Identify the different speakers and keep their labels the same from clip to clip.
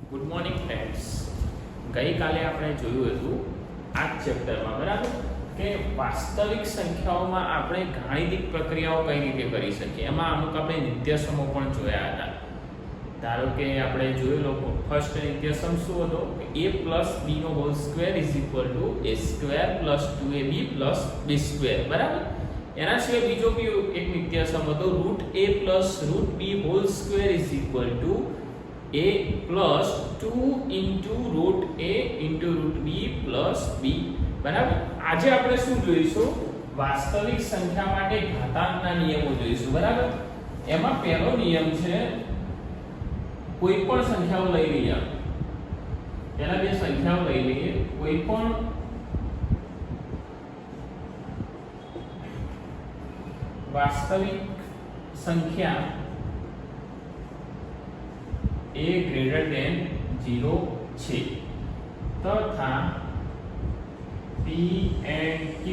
Speaker 1: Good morning friends. ગઈકાલે આપણે જોયું હતું આ ચેપ્ટરમાં બરાબર કે વાસ્તવિક સંખ્યાઓમાં આપણે ગાણિતિક પ્રક્રિયાઓ કઈ રીતે કરી શકીએ. એમાં અમુક આપણે નિત્યસમો પણ જોયા હતા. ધારો કે આપણે જોયેલો ફર્સ્ટ નિત્યસમ શું હતો? a પ્લસ b નો whole square is equal to a square plus 2ab plus b square બરાબર. એના સિવાય બીજો બી એક નિત્યસમ હતો root a plus root b whole square is equal to a plus 2 into root a into root b plus b બરાબર. આજે આપણે શું જોઈશું? વાસ્તવિક સંખ્યા માટે ઘાતાંકના નિયમો જોઈશું બરાબર. એમાં પહેલો નિયમ છે કોઈ પણ સંખ્યાઓ લઈ લઈએ. પહેલા બે સંખ્યાઓ લઈ લઈએ. કોઈ પણ વાસ્તવિક સંખ્યા a greater than 0 છે તથા p and q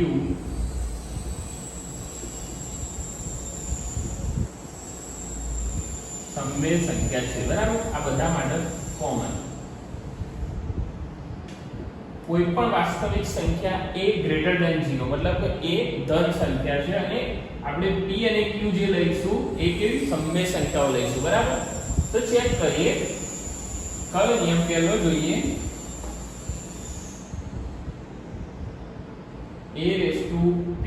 Speaker 1: સમમેય સંખ્યા છે બરાબર. આ બધા માટે કોમન. કોઈ પણ વાસ્તવિક સંખ્યા a greater than 0 મતલબ કે a ધન સંખ્યા છે અને આપણે p અને q જે લઈશું એ કેવી સમમેય સંખ્યાઓ લઈશું બરાબર. तो चेक करिए कयो नियम पहलो જોઈએ a raised to p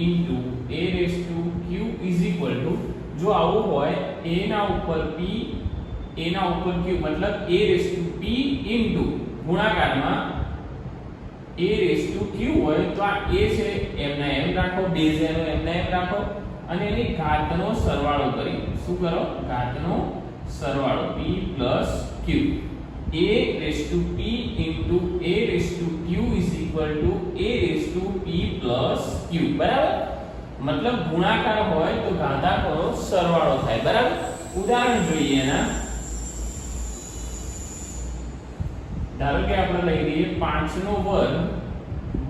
Speaker 1: into a raised to q is equal to जो આવું હોય a ના ઉપર p a ના ઉપર q मतलब a raised to p into ગુણાકારમાં a raised to q હોય તો આ a છે m ના m રાખો બેઝ એનો m ના m રાખો અને એની ઘાતનો સરવાળો કરી શું કરો ઘાતનો સરવાળો p plus q a raised to p into a raised to q is equal to a raised to p plus q બરાબર. मतलब ગુણાકાર હોય તો ઘાતાંકનો સરવાળો થાય બરાબર. ઉદાહરણ જોઈએ એના. ધારો કે આપણે લઈ લઈએ 5 નો વર્ગ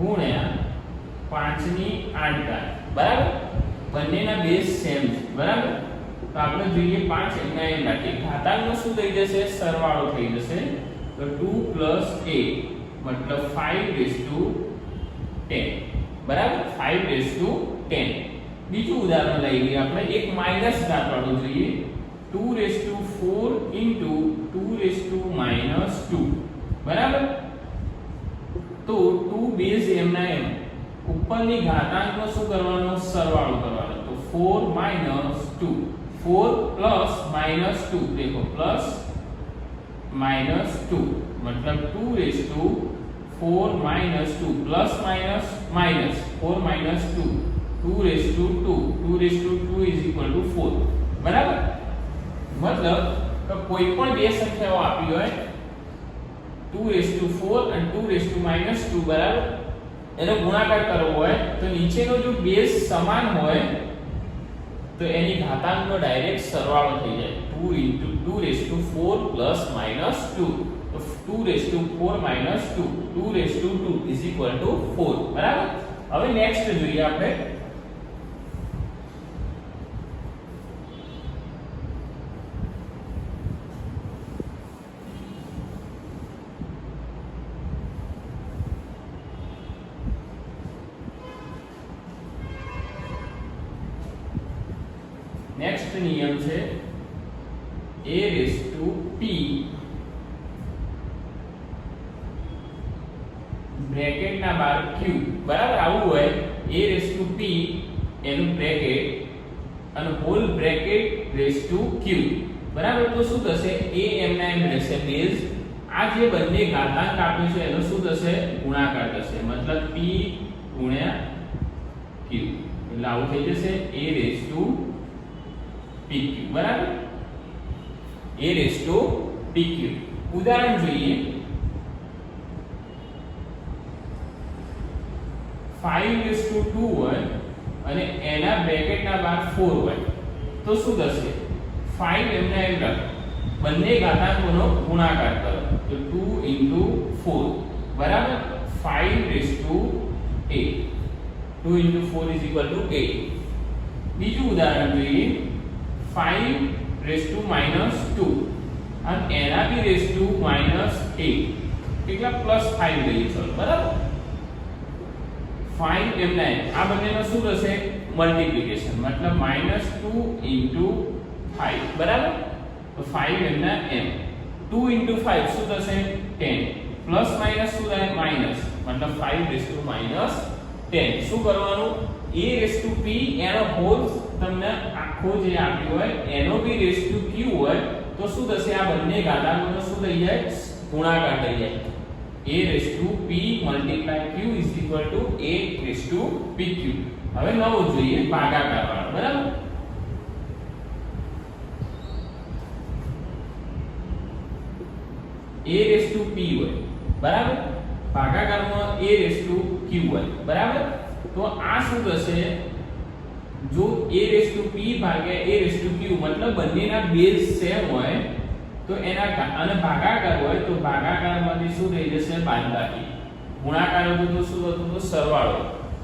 Speaker 1: ગુણ્યા 5 ની 8 ઘાત બરાબર. બંનેના બેઝ સેમ છે બરાબર. तो આપણે જોઈએ 5 એમના એમ રાખીએ. ઘાતાંકનો શું થઈ જશે? સરવાળો થઈ જશે. તો 2 + 8 मतलब 5/10 બરાબર. 5/10. બીજું ઉદાહરણ લઈ લઈએ આપણે. એક માઈનસ ઘાત વાળું જોઈએ. 2/4 * 2/-2 બરાબર. તો 2 બેઝ એમના એમ ઉપરની ઘાતાંકનો શું કરવાનો? સરવાળો કરવાનો. તો 4 - 2 4 प्लस माइनस 2 देखो प्लस माइनस 2 मतलब 2/4 minus 2 plus minus minus 4 minus 2 2/2 2/2 is equal to 4 बराबर. मतलब કે કોઈ પણ બે સંખ્યાઓ આપી હોય 2/4 અને 2/-2 બરાબર એનો ગુણાકાર કરવો હોય તો નીચેનો જો બેઝ સમાન હોય तो एनी घातांकનો डायरेक्ट सरवाळो થઈ જાય 2 * 2/4 + -2 तो 2/4 - 2 2/2 = 4 બરાબર. હવે નેક્સ્ટ જોઈએ આપણે. नेक्स्ट नियम છે a raised to p bracket ના બહાર q બરાબર. આવું હોય a raised to p એનું બ્રેકેટ અને whole bracket raised to q બરાબર. તો શું થશે? a m ના m રહેશે બેઝ. આ જે બંને ઘાતાંક આપ્યું છે એનો શું થશે? ગુણાકાર થશે. મતલબ p * q એટલે આવું થઈ જશે a raised to pq બરાબર. a raised to pq. ઉદાહરણ જોઈએ. 5/2 હોય અને એના બ્રેકેટના બહાર 4 હોય તો શું થશે? 5 એમના એમ રાખો. બંને ઘાતાંકોનો ગુણાકાર કરો તો 2 * 4 બરાબર 5/8 2 * 4 = 8. બીજું ઉદાહરણ જોઈએ. 5 raised to minus 2 અને એના બી રેસ ટુ -8 કેટલા +5 લઈએ ચલો બરાબર 5 એમના આ બંનેનો શું થશે મલ્ટીપ્લિકેશન મતલબ -2 * 5 બરાબર તો 5 એમના m 2 * 5 શું થશે 10 પ્લસ માઈનસ શું થાય માઈનસ મતલબ 5 10 શું કરવાનું a p એનો હોલ તમને આખો જે આપ્યો હોય એનો બી રેસ ટુ q હોય તો શું થશે આ બંને ઘાતાંકોનો શું થઈ જાય ગુણાકાર થઈ જાય a p q a pq હવે નવો જોઈએ ભાગાકાર વાળો બરાબર a p હોય બરાબર ભાગાકારમાં a q હોય બરાબર તો આ શું થશે જો a p ભાગ્યા a q મતલબ બંનેના બેઝ સેમ હોય તો એના અને ભાગાકાર હોય તો ભાગાકારમાંથી શું થઈ જશે બાદબાકી ગુણાકાર હતો તો શું હતું તો સરવાળો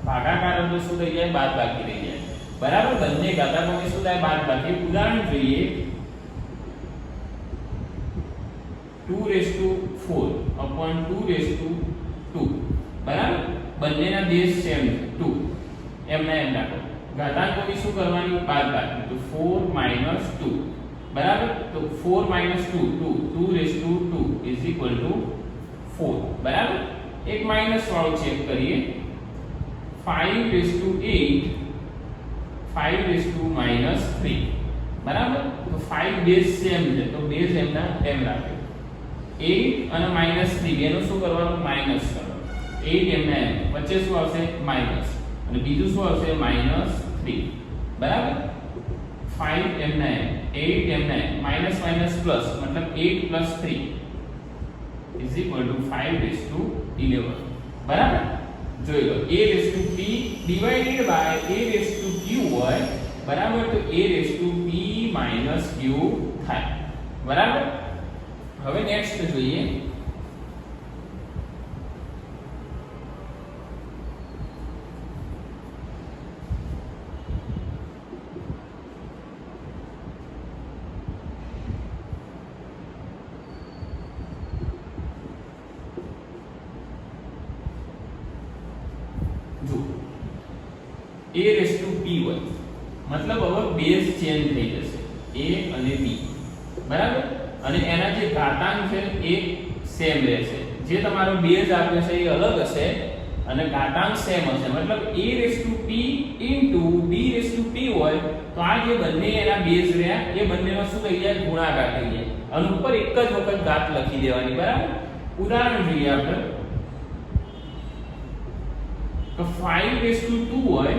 Speaker 1: ભાગાકાર હતો શું થઈ જાય બાદબાકી થઈ જાય બરાબર બંને ઘાતાંકોની શું થાય બાદબાકી ઉદાહરણ જોઈએ 2/4/2/2 બરાબર બંનેના બેઝ સેમ 2 એમના એમ રાખો ઘાતાંકોની શું કરવાની બાદબાકી તો 4 - 2 બરાબર તો 4 - 2 2/2 4 બરાબર એક માઈનસ વાળો ચેક કરીએ 5/8 5/-3 બરાબર તો 5 બેઝ સેમ છે તો બેઝ એમના એમ રાખ્યો 8 અને -3 બેનો શું કરવાનું માઈનસ કરવાનું 8 એમના એમ વચ્ચે શું આવશે માઈનસ અને બીજું શું આવશે -3 બરાબર 5 એમના એમ 8 એમના એમ માઈનસ માઈનસ પ્લસ મતલબ 8 + 3 5/11 બરાબર જોઈ લો a p divided by a q હોય બરાબર તો a p - q થાય બરાબર હવે નેક્સ્ટ જોઈએ a p હોય મતલબ હવે બેઝ ચેન્જ થઈ જશે a અને b બરાબર અને એના જે ઘાતાંક છે એ સેમ રહેશે જે તમારો બેઝ આપ્યો છે એ અલગ હશે અને ઘાતાંક સેમ હશે મતલબ a p * d p હોય તો આ જે બંને એના બેઝ રહ્યા એ બંનેનો શું થઈ જાય ગુણાકાર થઈ જાય અને ઉપર એક જ વખત ઘાત લખી દેવાની બરાબર ઉદાહરણ જોઈએ આપણે તો 5/2 હોય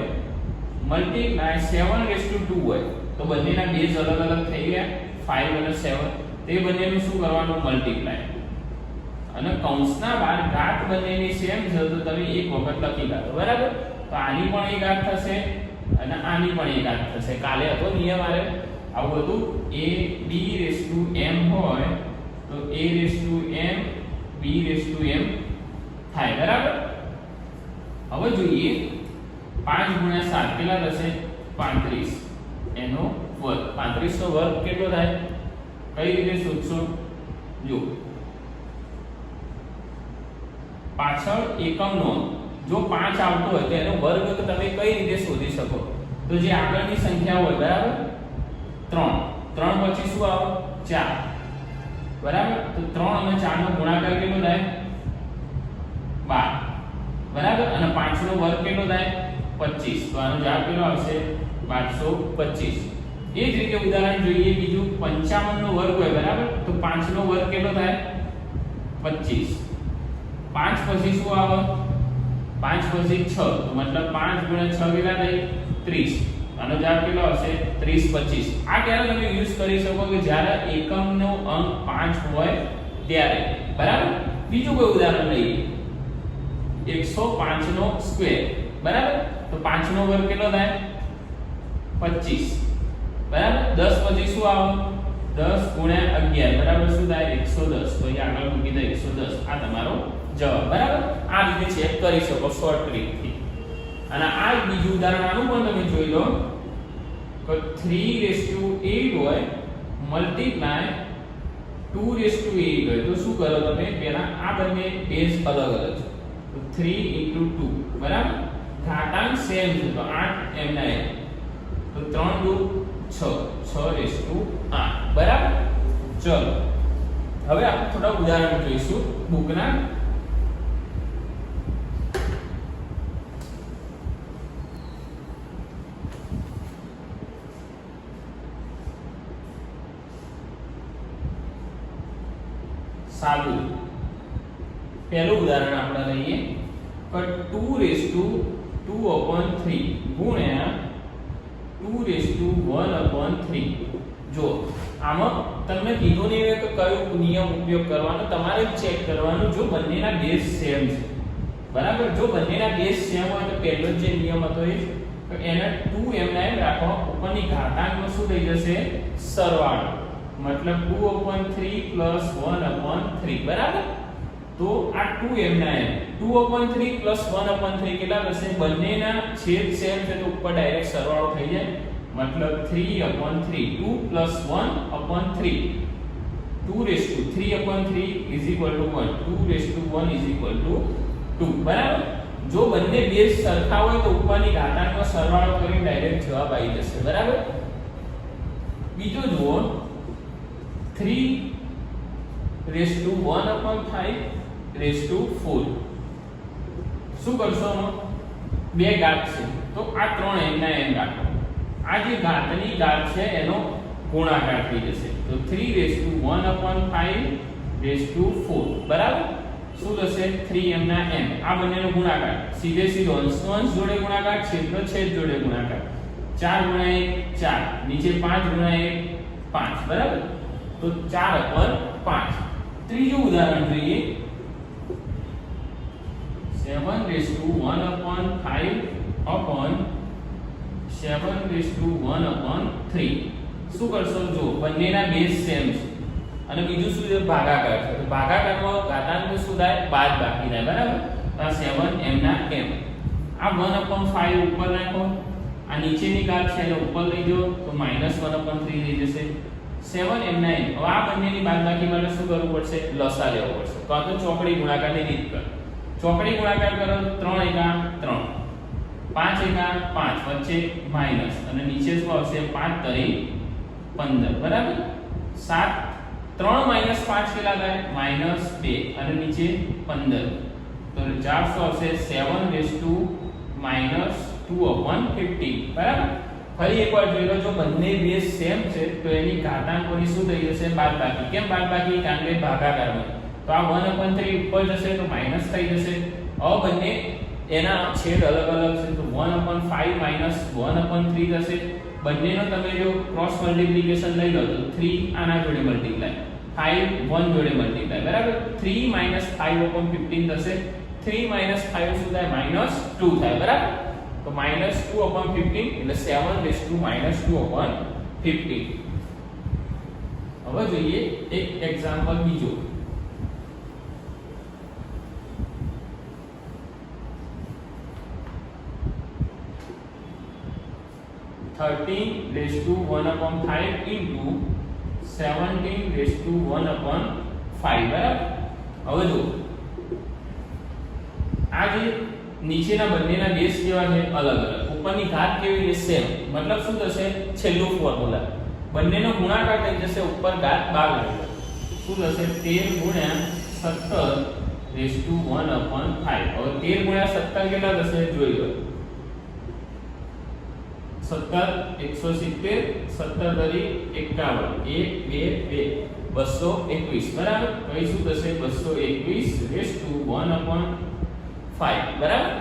Speaker 1: મલ્ટીપ્લાય 7/2 હોય તો બંનેના બેઝ અલગ અલગ થઈ ગયા 5 અને 7 તે બંનેનું શું કરવાનું મલ્ટીપ્લાય અને કૌંસના બહાર ઘાત બંનેની સેમ છે તો તમે એક વખત લખી કાઢો બરાબર તો આની પણ એક ઘાત થશે અને આની પણ એક ઘાત થશે કાલે હતો નિયમ આરે આવું હતું a b/m હોય તો a/m b/m થાય બરાબર હવે જોઈએ 5 × 7 કેટલા થશે 35 એનો વર્ગ 35 નો વર્ગ કેટલો થાય કઈ રીતે શોધશો જો પાછળ એકમ નો જો 5 આવતો હોય તો એનો વર્ગ તો તમે કઈ રીતે શોધી શકો તો જે આગળની સંખ્યા હોય બરાબર 3 પછી શું આવે 4 બરાબર તો 3 અને 4 નો ગુણાકાર કેટલો થાય 12 બરાબર અને 5 નો વર્ગ કેટલો થાય 25 તો આનો જવાબ કેટલો આવશે 1225 એ જ રીતે ઉદાહરણ જોઈએ બીજું 55 નો વર્ગ હોય બરાબર તો 5 નો વર્ગ કેટલો થાય 25 5 પછી શું આવે 5 પછી 6 તો મતલબ 5 × 6 કેટલા થાય 30 આનો જવાબ કેટલો આવશે 30 25 આ ક્યારે તમે યુઝ કરી શકો કે જ્યારે એકમનો અંક 5 હોય ત્યારે બરાબર બીજું કોઈ ઉદાહરણ લઈએ 105 નો સ્ક્વેર બરાબર તો 5 નો વર્ગ કેટલો થાય 25 બરાબર 10 પછી શું આવે 10 × 11 બરાબર શું થાય 110 તો અહીં આગળ મૂકી દે 110 આ તમારો જવાબ બરાબર આ રીતે ચેક કરી શકો શોર્ટ ટ્રીક થી અને આ બીજું ઉદાહરણ આનું પણ તમે જોઈ લો કે 3/8 હોય મલ્ટીપ્લાય 2 રેસ ટુ a ગયો તો શું કરો તમે પહેલા આ બંને બેઝ અલગ અલગ છે તો 3 * 2 બરાબર ઘાતાંક સેમ છે તો 8 m ના m તો 3 દુ 6 6 રેસ ટુ 8 બરાબર ચલો હવે આપણે થોડા ઉદાહરણ જોઈશું બુકના સાદું પહેલું ઉદાહરણ આપણે લઈએ કે 2 રેસ ટુ 2/3 ગુણ્યા 2 રેસ ટુ 1/3 જો આમાં તમને કીધું નહીં કે કયો નિયમ ઉપયોગ કરવાનો તમારે ચેક કરવાનું જો બંનેના બેઝ સેમ છે બરાબર જો બંનેના બેઝ સેમ હોય તો પહેલો જે નિયમ હતો એ તો એના 2m ના m રાખો ઉપરની ઘાતાંકમાં શું થઈ જશે સરવાળો मतलब 2/3 plus 1/3 बराबर तो आ 2m ના m 2/3 plus 1/3 કેટલા થશે બંનેના છેદ સેમ છે તો ઉપર ડાયરેક્ટ સરવાળો થઈ જાય मतलब 3/3 2 plus 1/3 2 raised to 3/3 is equal to 1 2 raised to 1 is equal to 2 બરાબર જો બંને બેઝ સરખા હોય તો ઉપરની ઘાતાંકનો સરવાળો કરીને ડાયરેક્ટ જવાબ આવી જશે બરાબર બીજો જુઓ 3 raised to 1/5 raised to 4 શું કરશો બે ઘાત છે તો આ 3 m ના m રાખો આ જે ઘાતની ઘાત છે એનો ગુણાકાર થઈ જશે તો 3 raised to 1/5 raised to 4 બરાબર શું થશે 3m ના m આ બંનેનો ગુણાકાર સીધે સીધો અંશનો અંશ જોડે ગુણાકાર છેદનો છેદ જોડે ગુણાકાર 4 * 1 4 નીચે 5 * 1 5 બરાબર तो 4/5 ત્રીજું ઉદાહરણ જોઈએ 7 raised to 1/5 upon 7 raised to 1/3 શું કરશો જો બંનેના બેઝ સેમ છે અને બીજું શું છે ભાગાકાર છે તો ભાગાકારમાં ઘાતાંક શું થાય બાદબાકી થાય બરાબર તો આ 7m ના m આ 1/5 ઉપર રાખો આ નીચેની ઘાત છે એને ઉપર લઈ જાઓ તો -1/3 થઈ જશે 7m ના m હવે આ બંનેની બાદબાકી માટે શું કરવું પડશે લસા લેવો પડશે તો આ તો ચોકડી ગુણાકારની રીત કર ચોકડી ગુણાકાર કરો 3 * 3 5 * 5 વચ્ચે માઈનસ અને નીચે શું આવશે 5 તરી 15 બરાબર 7 3 - 5 કેટલા થાય -2 અને નીચે 15 તો જવાબ શું આવશે 7 raised to -2/15 બરાબર ફરી એકવાર જોઈ લો જો બંને બેઝ સેમ છે તો એની ઘાતાંકોની શું થઈ જશે બાદબાકી કેમ બાદબાકી કારણ કે ભાગાકારમાં તો આ 1/3 ઉપર જશે તો માઈનસ થઈ જશે હવે બંને એના છેદ અલગ અલગ છે તો 1/5 - 1/3 થશે બંનેનો તમે જો ક્રોસ મલ્ટીપ્લિકેશન લઈ લો તો 3 આના જોડે મલ્ટીપ્લાય 5 1 જોડે મલ્ટીપ્લાય બરાબર 3 - 5/15 થશે 3 - 5 શું થાય -2 થાય બરાબર તો -2/15 એટલે 7 raised to -2/15 હવે જોઈએ એક એક્ઝામ્પલ બીજો 13 raised to 1/5 into 17 raised to 1/5 બરાબર હવે જો આ જે નીચેના બંનેના બેઝ કેવા છે અલગ અલગ ઉપરની ઘાત કેવી છે સેમ મતલબ શું થશે છેલ્લું ફોર્મ્યુલા બંનેનો ગુણાકાર થઈ જશે ઉપર ઘાત 12 શું થશે 13 ગુણ્યા 17 raised to 1/5 હવે 13 ગુણ્યા 17 કેટલા થશે જોઈ લો 17 170 17 તરી 51 1 2 2 221 બરાબર કઈ શું થશે 221 raised to 1/5 બરાબર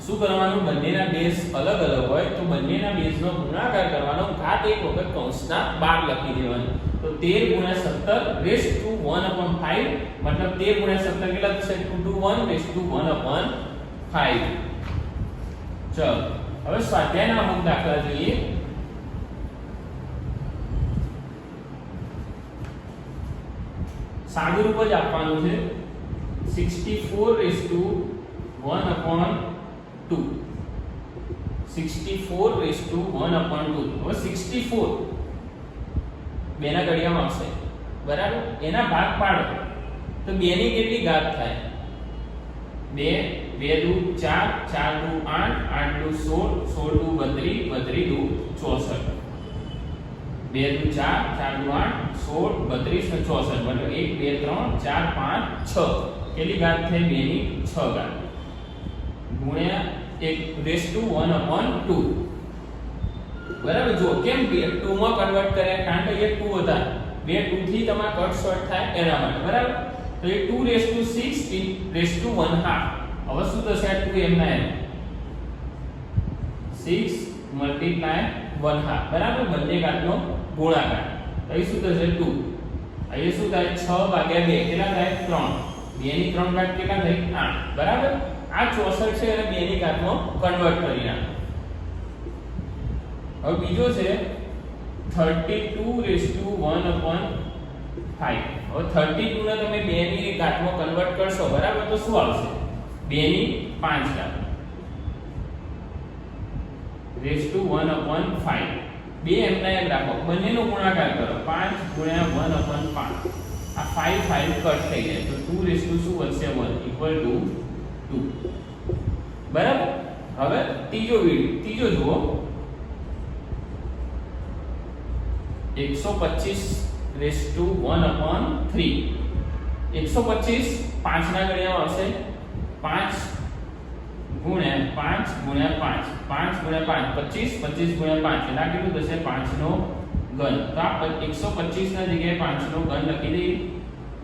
Speaker 1: શું કરવાનું બંનેના બેઝ અલગ અલગ હોય તો બંનેના બેઝનો ગુણાકાર કરવાનો ઘાત એક વખત કૌંસના 12 લખી દેવાનો તો 13 * 17 raised to 1/5 મતલબ 13 * 17 કેટલા થશે 2 to 1 raised to 1/5 ચલો હવે સ્વાધ્યાયના અમુક દાખલા જોઈએ સાદું રૂપ જ આપવાનું છે 64 raised to 1/2 64 raised to 1/2 હવે 64 બેના ઘડિયામાં આવશે બરાબર, એના ભાગ પાડો તો 2 ની કેટલી ઘાત થાય? 2 2 દુ 4 4 દુ 8 8 દુ 16 16 દુ 32 32 દુ 64 2 દુ 4 4 દુ 8 16 32 ને 64 મતલબ 1 2 3 4 5 6 કેટલી ઘાત થઈ? 2 ની 6 ઘાત ગુણ્યા 1/2 બરાબર. જો કેમ કે 2 માં કન્વર્ટ કર્યા કારણ કે એ 2 હતા, બે 2 થી તમારે કટ શોર્ટ થાય એના માટે, બરાબર. તો એ 2^6 1/2. હવે શું થશે? આ 2 એમના એમ 6 × 1/2 બરાબર, બંને ઘાતનો ગુણાકાર. અહીં શું થશે? 2. અહીં શું થાય? 6/2 કેટલા થાય? 3. 2 ની 3 ઘાત કેટલા થઈ? 8 બરાબર. આ 64 છે અને 2 ની ઘાતમાં કન્વર્ટ કરી નાખો. હવે બીજો છે 32^1/5. હવે 32 ને તમે 2 ની ઘાતમાં કન્વર્ટ કરશો, બરાબર, તો શું આવશે? 2 ની 5 ઘાત (1/5). 2 એમના એમ રાખો, બંનેનો ગુણાકાર કરો. 5 × 1/5. આ 5 5 કટ થઈ જાય તો 2 શું વધશે? 1 = 2 બરાબર. હવે ત્રીજો જુઓ 125/1/3. 125 5 ના ઘડિયામાં આવશે 5 × 5 × 5 5 × 5 25 25 × 5 એટલે આ કેટલું થશે? 5 નો ઘન. તો આ 125 ના જગ્યાએ 5 નો ઘન લખી દઈએ,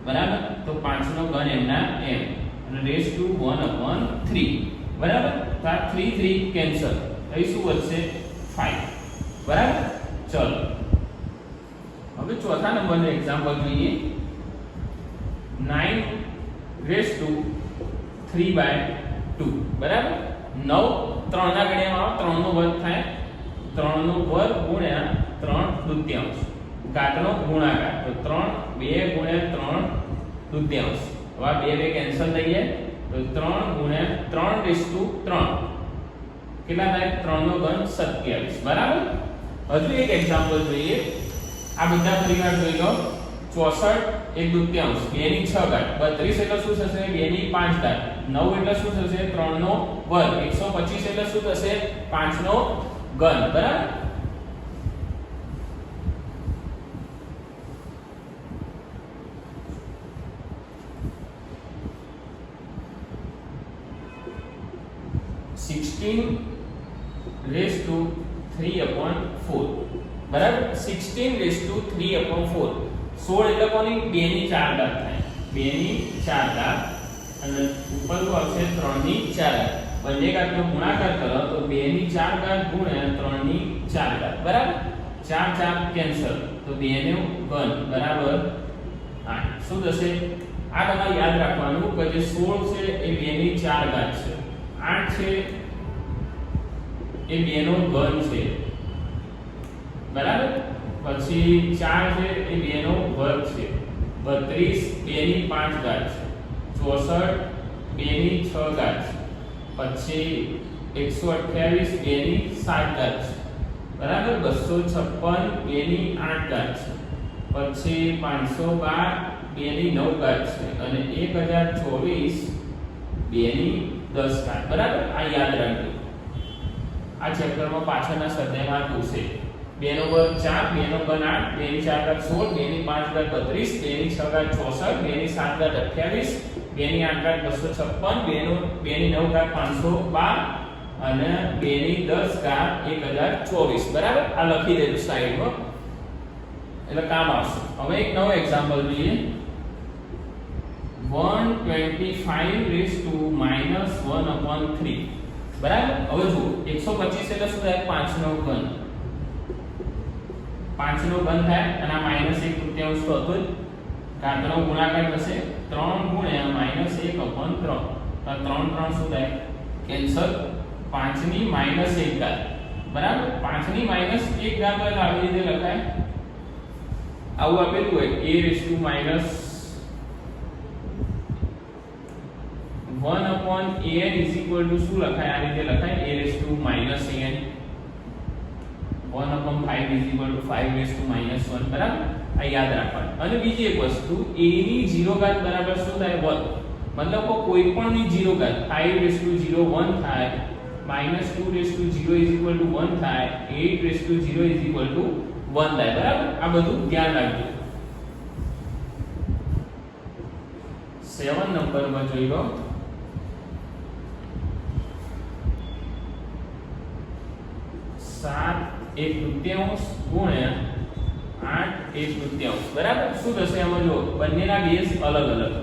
Speaker 1: બરાબર. તો 5 નો ઘન એમના એમ અને (1/3) બરાબર. તો આ 3 3 કેન્સલ, અહીં શું વધશે? 5 બરાબર. ચલો હવે ચોથા નંબરનું એક્ઝામ્પલ જોઈએ. 9^3/2 બરાબર. 9 3 ના ઘડિયામાં 3 નો વર્ગ થાય, 3 નો વર્ગ ગુણ્યા 3/2 ઘાતનો ગુણાકાર. તો 2 × 3/2. હવે આ 2 કેન્સલ થઈ જાય તો 3 × 3/3 કેટલા થાય? 3 નો ઘન 27 બરાબર. હજુ એક એક્ઝામ્પલ જોઈએ. આ બધા પરિવાર જોઈ લો. 64/2 2 ની 6 ઘાત 32 એટલે શું થશે? 2 ની 5 ઘાત 9 એટલે શું થશે? 3 નો વર્ગ 125 એટલે શું થશે? 5 નો ઘન બરાબર. (16^3/4) બરાબર. 16^3/4 16 એટલે કોની? 2 ની 4 ઘાત થાય. 2 ની 4 ઘાત અને ઉપર શું આવશે? 3 ની 4 ઘાત. બંને ઘાતનો ગુણાકાર કરો તો 2 ની 4 ઘાત ગુણ્યા 3 ની 4 ઘાત બરાબર. 4 4 કેન્સલ તો 2 નો ઘન બરાબર 8. શું થશે? આ તમારે યાદ રાખવાનું કે જે 16 છે એ 2 ની 4 ઘાત છે, 8 છે એ 2 નો ઘન છે બરાબર. પછી 4 છે એ 2 નો વર્ગ છે, 32 2 ની 5 ઘાત છે, 64 2 ની 6 ઘાત છે, પછી 128 2 ની 7 ઘાત છે બરાબર. 256 2 ની 8 ઘાત છે, પછી 512 2 ની 9 ઘાત છે અને 1024 2 ની 10 ઘાત બરાબર. આ યાદ રાખજો. આ ચેપ્ટરમાં પાછળના સ્વાધ્યાયમાં પૂછે. 2 નો વર્ગ 4 2 નો ઘન 8 2 ની 4 ઘાત 16 2 ની 5 ઘાત 32 2 ની 6 ઘાત 64 2 ની 7 ઘાત 28 2 ની 8 ઘાત 256 2 ની 9 ઘાત 512 અને 2 ની 10 ઘાત 1024 બરાબર. આ લખી દેજો સાઈડમાં એટલે કામ આવશે. હવે એક નવો એક્ઝામ્પલ જોઈએ. 125 (1/3) બરાબર. હવે જુઓ 125 એટલે શું થાય? 5 નો ઘન. 5 નો ઘન થાય અને આ -1/3 તો હતો જ. ઘાતનો ગુણાકાર થશે 3 ગુણ્યા -1/3. તો 3 3 શું થાય? કેન્સલ. 5 ની -1 ઘાત બરાબર. 5 ની -1 ઘાત એટલે આવી રીતે લખાય. આવું આપેલું હોય a (1/n) શું લખાય? આ રીતે લખાય a (-n) 1/n 1/5 = 5 બરાબર, આ યાદ રાખવાનું. અને બીજી એક વસ્તુ, a ની 0 ઘાત બરાબર શું થાય? 1. મતલબ કોઈ પણ ની 0 ઘાત 5 1 થાય, -2 = 1 થાય, 8 = 1 થાય. બરાબર, આ બધું ધ્યાન રાખજો. 7 નંબરમાં જોઈ લો. 7 1/3 ગુણ્યા 8 1/3. બરાબર, શું થશે આમાં? જો બંનેના બેઝ અલગ અલગ,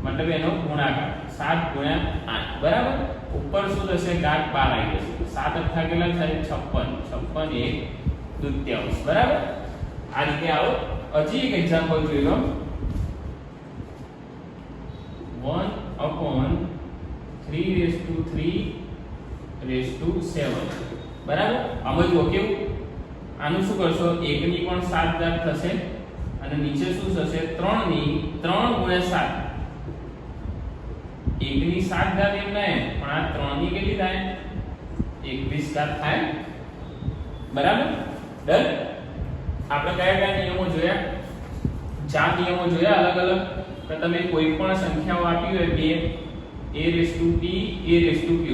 Speaker 1: મતલબ એનો ગુણાકાર 7 ગુણ્યા 8. બરાબર, ઉપર શું થશે? ઘાત 12 આવી જશે. 7 અઠ્ઠા કેટલા થાય? 56. 56 1/2. બરાબર, આ રીતે આવો. હજી એક એક્ઝામ્પલ જોઈ લો. 1/3 બરાબર, આમાં જો કેવું, આનું શું કરશો? 1 ની પણ 7 ઘાત થશે અને નીચે શું થશે? 3 ની 3 ગુણ્યા 7. 1 ની 7 ઘાત એમ ના, પણ આ 3 ની કેટલી થાય? 21 ઘાત થાય. બરાબર, ડન. આપણે કયા કયા નિયમો જોયા? 4 નિયમો જોયા અલગ અલગ. કે તમે કોઈ પણ સંખ્યાઓ આપી હોય, 2 a/p a/q,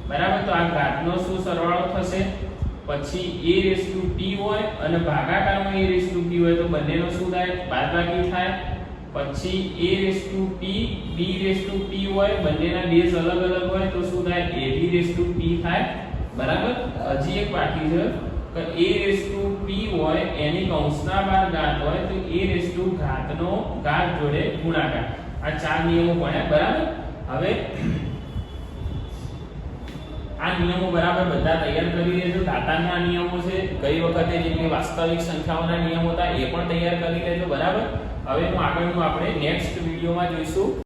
Speaker 1: બરાબર, તો આ ઘાતનો શું સરવાળો થશે? પછી a/p હોય અને ભાગાકારમાં a/p હોય તો બંનેનો શું થાય? બાદબાકી થાય. પછી a/p b/p હોય, બંનેના બેઝ અલગ અલગ હોય તો શું થાય? ab/p થાય. બરાબર, હજી એક બાકી છે કે a/p હોય એની કૌંસના બહાર ઘાત હોય તો a/ ઘાતનો ઘાત જોડે ગુણાકાર. આ 4 નિયમો ભણ્યા. બરાબર, હવે આ નિયમો બરાબર બધા તૈયાર કરી લેજો. ઘાતાંકના નિયમો છે, ગઈ વખતે જે વાસ્તવિક સંખ્યાઓના નિયમો હતા એ પણ તૈયાર કરી લેજો. બરાબર, હવે હું આગળનું આપણે નેક્સ્ટ વિડીયોમાં જોઈશું.